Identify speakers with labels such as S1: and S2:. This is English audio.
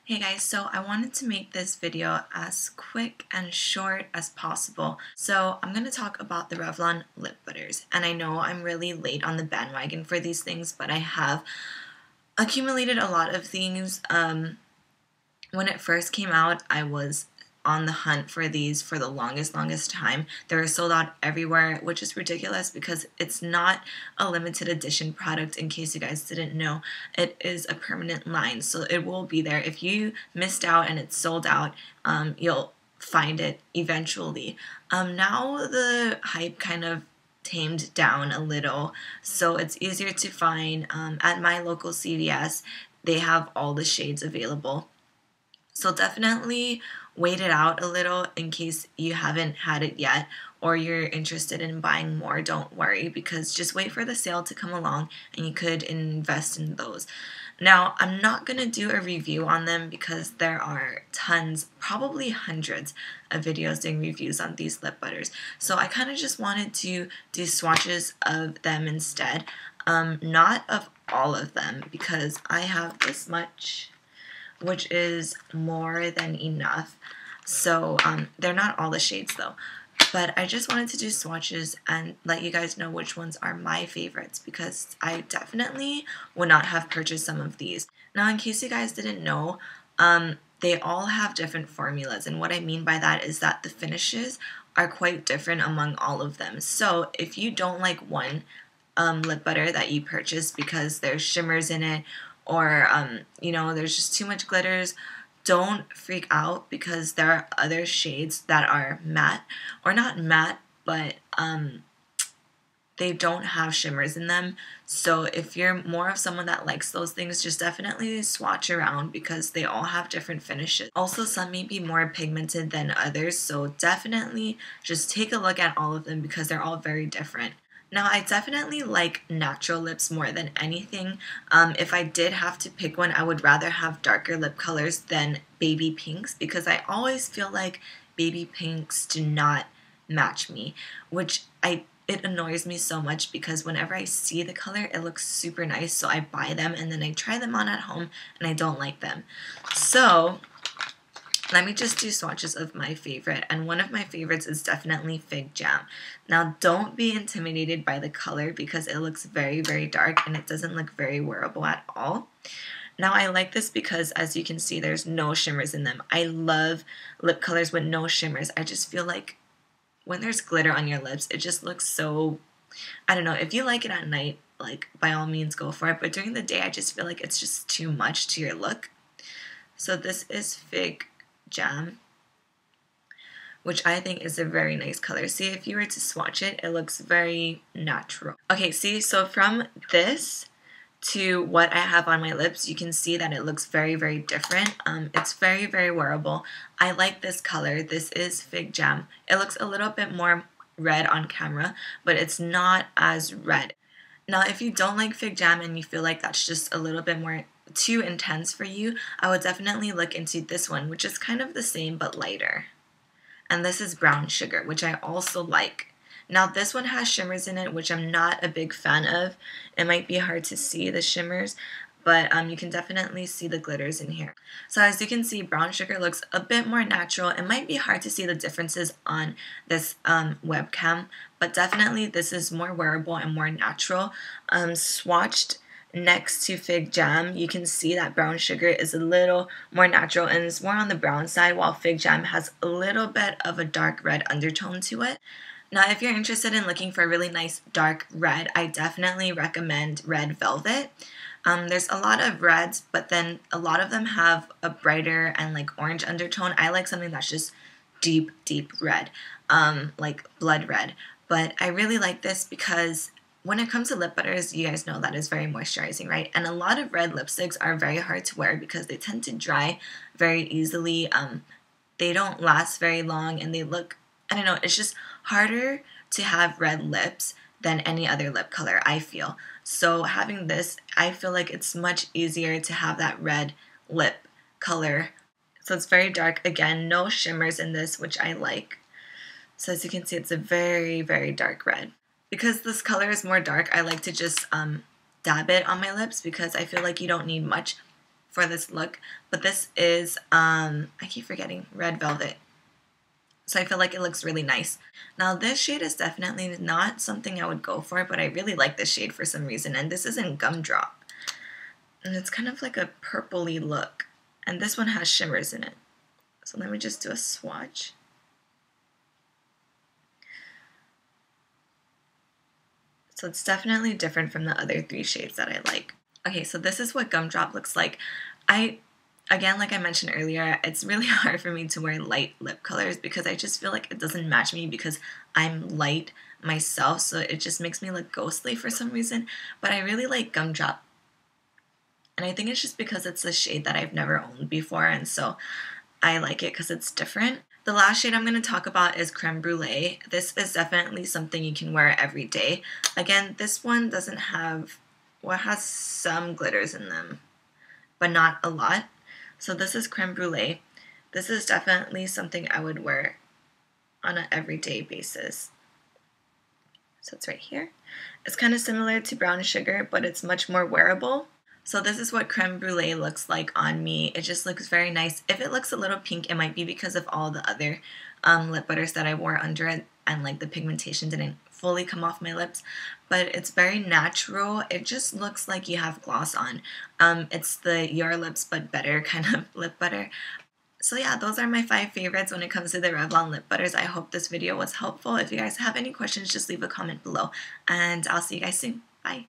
S1: Hey guys, so I wanted to make this video as quick and short as possible. So I'm going to talk about the Revlon lip butters. And I know I'm really late on the bandwagon for these things, but I have accumulated a lot of things. When it first came out, I was on the hunt for these for the longest time. They were sold out everywhere, which is ridiculous because it's not a limited edition product. In case you guys didn't know, it is a permanent line, so it will be there. If you missed out and it's sold out, you'll find it eventually. Now the hype kind of tamed down a little, so it's easier to find. At my local CVS, they have all the shades available. So definitely wait it out a little in case you haven't had it yet or you're interested in buying more. Don't worry, because just wait for the sale to come along and you could invest in those. Now, I'm not going to do a review on them because there are tons, probably hundreds of videos doing reviews on these lip butters. So I kind of just wanted to do swatches of them instead. Not of all of them because I have this much, which is more than enough. So they're not all the shades though, but I just wanted to do swatches and let you guys know which ones are my favorites because I definitely would not have purchased some of these. Now, in case you guys didn't know, they all have different formulas, and what I mean by that is that the finishes are quite different among all of them. So if you don't like one lip butter that you purchase because there's shimmers in it, or there's just too much glitters, don't freak out because there are other shades that are matte, or not matte, but they don't have shimmers in them. So if you're more of someone that likes those things, just definitely swatch around because they all have different finishes. Also, some may be more pigmented than others, so definitely just take a look at all of them because they're all very different. Now, I definitely like natural lips more than anything. If I did have to pick one, I would rather have darker lip colors than baby pinks because I always feel like baby pinks do not match me, which it annoys me so much because whenever I see the color, it looks super nice, so I buy them and then I try them on at home and I don't like them. So let me just do swatches of my favorite, and one of my favorites is definitely Fig Jam. Now, don't be intimidated by the color because it looks very, very dark and it doesn't look very wearable at all. Now, I like this because, as you can see, there's no shimmers in them. I love lip colors with no shimmers. I just feel like when there's glitter on your lips, it just looks so, I don't know, if you like it at night, like, by all means go for it, but during the day, I just feel like it's just too much to your look. So this is Fig Jam, which I think is a very nice color. See, if you were to swatch it, it looks very natural. Okay, see, so from this to what I have on my lips, you can see that it looks very, very different. It's very, very wearable. I like this color. This is Fig Jam. It looks a little bit more red on camera, but it's not as red. Now, if you don't like Fig Jam and you feel like that's just a little bit more too intense for you, I would definitely look into this one, which is kind of the same but lighter. And this is Brown Sugar, which I also like. Now, this one has shimmers in it, which I'm not a big fan of. It might be hard to see the shimmers, but you can definitely see the glitters in here. So as you can see, Brown Sugar looks a bit more natural. It might be hard to see the differences on this webcam, but definitely this is more wearable and more natural. Swatched next to Fig Jam, you can see that Brown Sugar is a little more natural and is more on the brown side, while Fig Jam has a little bit of a dark red undertone to it. Now, if you're interested in looking for a really nice dark red, I definitely recommend Red Velvet. There's a lot of reds, but then a lot of them have a brighter and like orange undertone. I like something that's just deep, deep red, like blood red. But I really like this because when it comes to lip butters, you guys know that is very moisturizing, right? And a lot of red lipsticks are very hard to wear because they tend to dry very easily. They don't last very long and they look, I don't know, it's just harder to have red lips than any other lip color, I feel. So having this, I feel like it's much easier to have that red lip color. So it's very dark. Again, no shimmers in this, which I like. So as you can see, it's a very, very dark red. Because this color is more dark, I like to just dab it on my lips because I feel like you don't need much for this look, but this is, I keep forgetting, Red Velvet. So I feel like it looks really nice. Now this shade is definitely not something I would go for, but I really like this shade for some reason, and this is in Gumdrop. And it's kind of like a purpley look, and this one has shimmers in it. So let me just do a swatch. So it's definitely different from the other 3 shades that I like. Okay, so this is what Gumdrop looks like. Again, like I mentioned earlier, it's really hard for me to wear light lip colors because I just feel like it doesn't match me because I'm light myself, so it just makes me look ghostly for some reason. But I really like Gumdrop. And I think it's just because it's a shade that I've never owned before, and so I like it because it's different. The last shade I'm going to talk about is Creme Brulee. This is definitely something you can wear every day. Again, this one doesn't have, well, it has some glitters in them, but not a lot. So this is Creme Brulee. This is definitely something I would wear on an everyday basis. So it's right here. It's kind of similar to Brown Sugar, but it's much more wearable. So this is what Creme Brulee looks like on me. It just looks very nice. If it looks a little pink, it might be because of all the other lip butters that I wore under it, and like the pigmentation didn't fully come off my lips. But it's very natural. It just looks like you have gloss on. It's the Your Lips But Better kind of lip butter. So yeah, those are my 5 favorites when it comes to the Revlon lip butters. I hope this video was helpful. If you guys have any questions, just leave a comment below, and I'll see you guys soon. Bye!